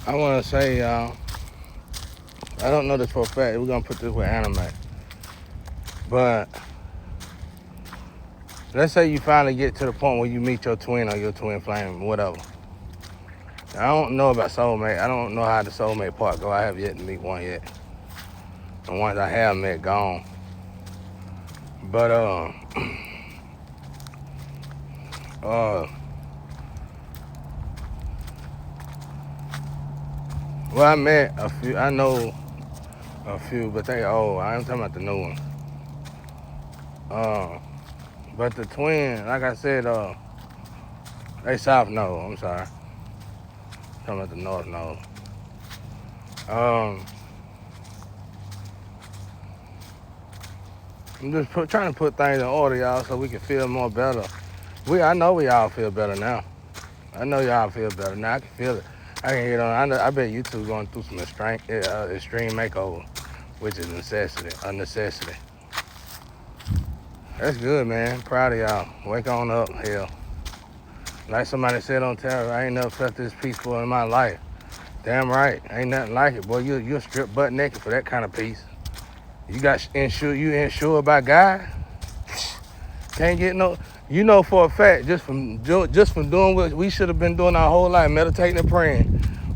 I want to say, I don't know this for a fact. We're gonna put this with anime, but let's say you finally get to the point where you meet your twin or your twin flame, whatever. I don't know about soulmate. I don't know how the soulmate part go. I have yet to meet one yet. The ones I have met gone. But uh, well, I met a few. I know a few, but they old. I am talking about the new ones. But the twin, like I said, they south node. I'm sorry. I'm talking about the north node. I'm just trying to put things in order, y'all, so we can feel more better. I know we all feel better now. I know y'all feel better now. I can feel it. I can hear it on. I bet you two going through some extreme makeover, which is a necessity. That's good, man. Proud of y'all. Wake on up, hell. Like somebody said on Terror, I ain't never felt this peaceful in my life. Damn right, ain't nothing like it, boy. You're stripped butt naked for that kind of peace. You insured by God. Can't get no. You know for a fact, just from doing what we should have been doing our whole life, meditating and praying.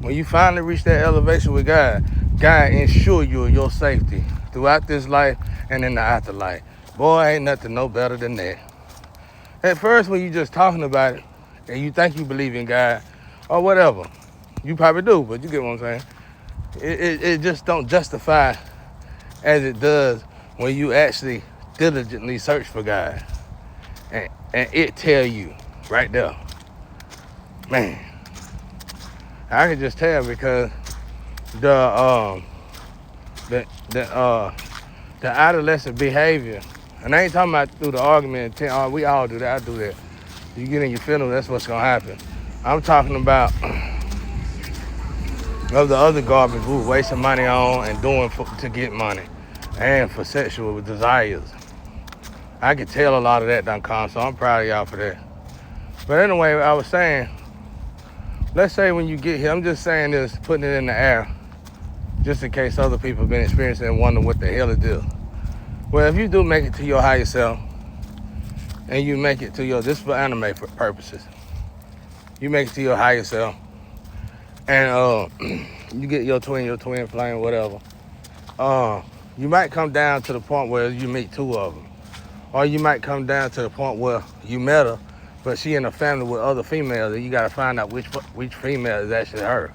When you finally reach that elevation with God, God ensure you of your safety throughout this life and in the afterlife. Boy, ain't nothing no better than that. At first, when you just talking about it and you think you believe in God or whatever, you probably do, but you get what I'm saying. It just don't justify as it does when you actually diligently search for God and it tell you right there. Man, I can just tell because the adolescent behavior, and I ain't talking about through the argument, we all do that, I do that. You get in your feelings, that's what's gonna happen. I'm talking about of the other garbage we wasting money on and doing to get money and for sexual desires. I can tell a lot of that done come, so I'm proud of y'all for that. But anyway, I was saying, let's say when you get here, I'm just saying this, putting it in the air, just in case other people have been experiencing and wondering what the hell it is. Well, if you do make it to your higher self, and you make it to this is for anime purposes, you make it to your higher self, and you get your twin flame, whatever, you might come down to the point where you meet two of them. Or you might come down to the point where you met her, but she in a family with other females, and you gotta find out which female is actually her.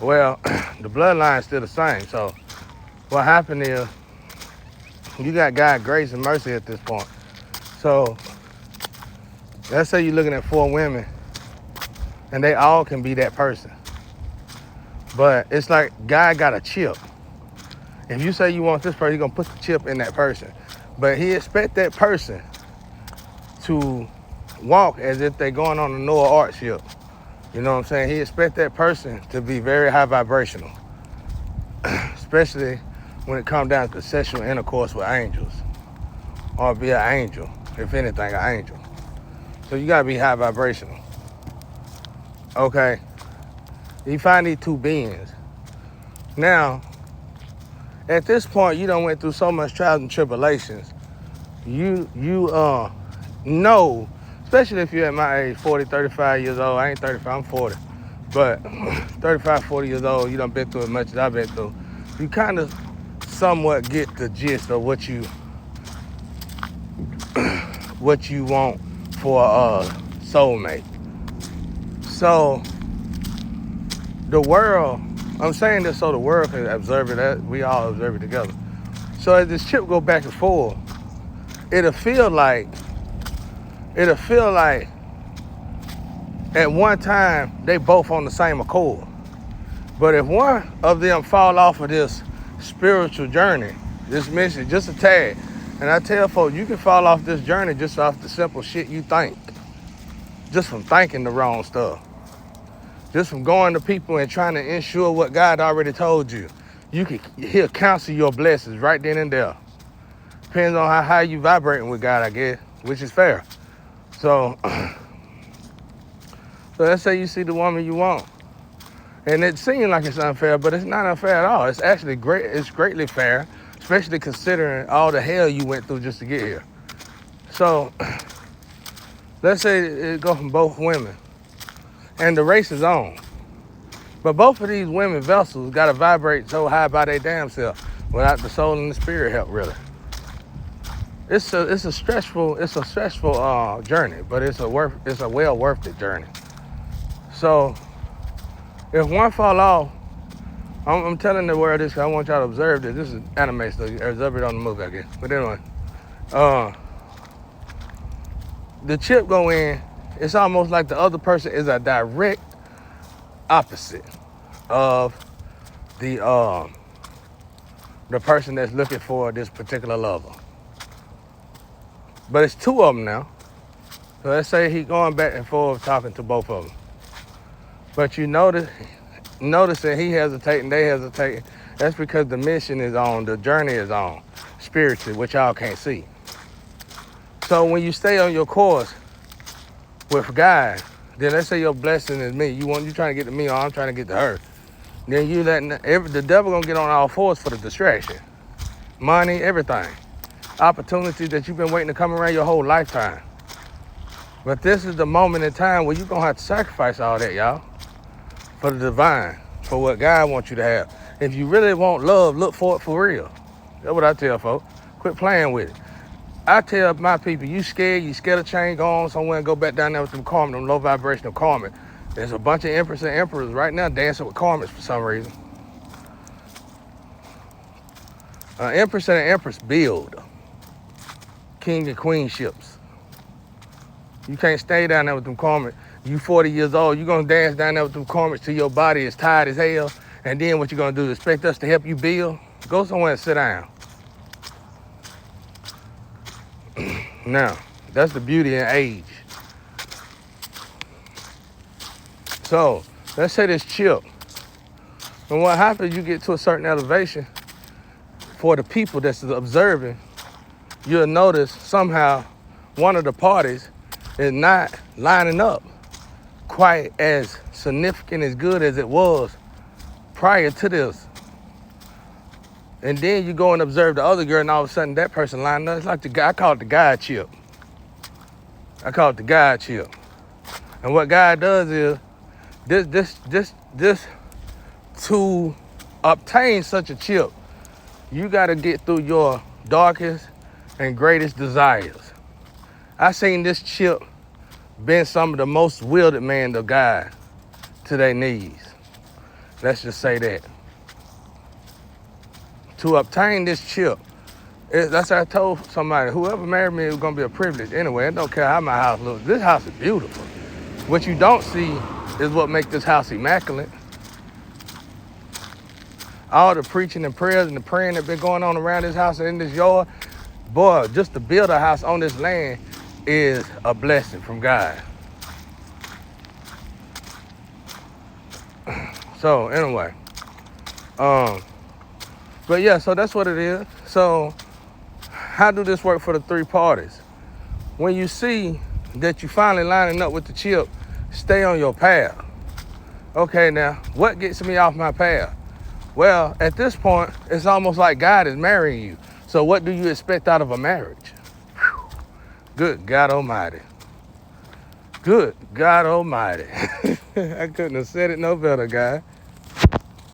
Well, the bloodline is still the same. So what happened is you got God, grace, and mercy at this point. So let's say you're looking at 4 women, and they all can be that person. But it's like God got a chip. If you say you want this person, he's gonna put the chip in that person. But he expect that person to walk as if they're going on a Noah Ark ship. You know what I'm saying? He expect that person to be very high vibrational, especially when it comes down to sexual intercourse with angels, or be an angel, if anything, an angel. So you gotta be high vibrational. Okay. You find these 2 beings. Now, at this point, you done went through so much trials and tribulations. You know, especially if you're at my age, 40, 35 years old. I ain't 35, I'm 40. But 35, 40 years old, you done been through as much as I've been through. You kind of somewhat get the gist of what you want for a soulmate. So the world, I'm saying this so the world can observe it, as we all observe it together. So as this chip go back and forth, it'll feel like at one time they both on the same accord. But if one of them fall off of this spiritual journey, this mission, just a tad, and I tell folks, you can fall off this journey just off the simple shit you think, just from thinking the wrong stuff. Just from going to people and trying to ensure what God already told you. He'll cancel your blessings right then and there. Depends on how high you vibrating with God, I guess, which is fair. So let's say you see the woman you want, And it seems like it's unfair, but it's not unfair at all. It's actually great. It's greatly fair, especially considering all the hell you went through just to get here. So let's say it go from both women, and the race is on. But both of these women vessels got to vibrate so high by their damn self without the soul and the spirit help, really. It's a stressful journey, but it's a well worth it journey. So if one fall off, I'm telling the world this because I want y'all to observe this. This is anime stuff. Observe it on the movie, I guess. But anyway, the chip go in. It's almost like the other person is a direct opposite of the person that's looking for this particular lover. But it's two of them now. So let's say he going back and forth talking to both of them. But you noticing he hesitating, they hesitating. That's because the mission is on, the journey is on, spiritually, which y'all can't see. So when you stay on your course with God, then let's say your blessing is me. You trying to get to me, or I'm trying to get to her. Then you letting the devil gonna get on all fours for the distraction, money, everything, opportunities that you've been waiting to come around your whole lifetime. But this is the moment in time where you're gonna have to sacrifice all that, y'all, for the divine, for what God wants you to have. If you really want love, look for it for real. That's what I tell folks. Quit playing with it. I tell my people, you scared of change, go on somewhere and go back down there with them karma, them low vibrational karma. There's a bunch of empresses and emperors right now dancing with karmas for some reason. Empress and an empress build king and queen ships. You can't stay down there with them karmas. You 40 years old, you're gonna dance down there with them karmas till your body is tired as hell, and then what you gonna do, expect us to help you build? Go somewhere and sit down. Now, that's the beauty in age. So, let's say this chip. And what happens, you get to a certain elevation, for the people that's observing, you'll notice somehow one of the parties is not lining up quite as significant, as good as it was prior to this. And then you go and observe the other girl, and all of a sudden that person lined up. It's like I call it the God chip. And what God does is, this to obtain such a chip, you got to get through your darkest and greatest desires. I seen this chip been some of the most wielded man of God to their knees. Let's just say that. To obtain this chip, that's what I told somebody, whoever married me, it was gonna be a privilege. Anyway, I don't care how my house looks. This house is beautiful. What you don't see is what makes this house immaculate. All the preaching and prayers and the praying that been going on around this house and in this yard, boy, just to build a house on this land is a blessing from God. So anyway, but yeah, so that's what it is. So how do this work for the three parties? When you see that you finally lining up with the chip, stay on your path. Okay, now, what gets me off my path? Well, at this point, it's almost like God is marrying you. So what do you expect out of a marriage? Whew. Good God Almighty. Good God Almighty. I couldn't have said it no better, guy.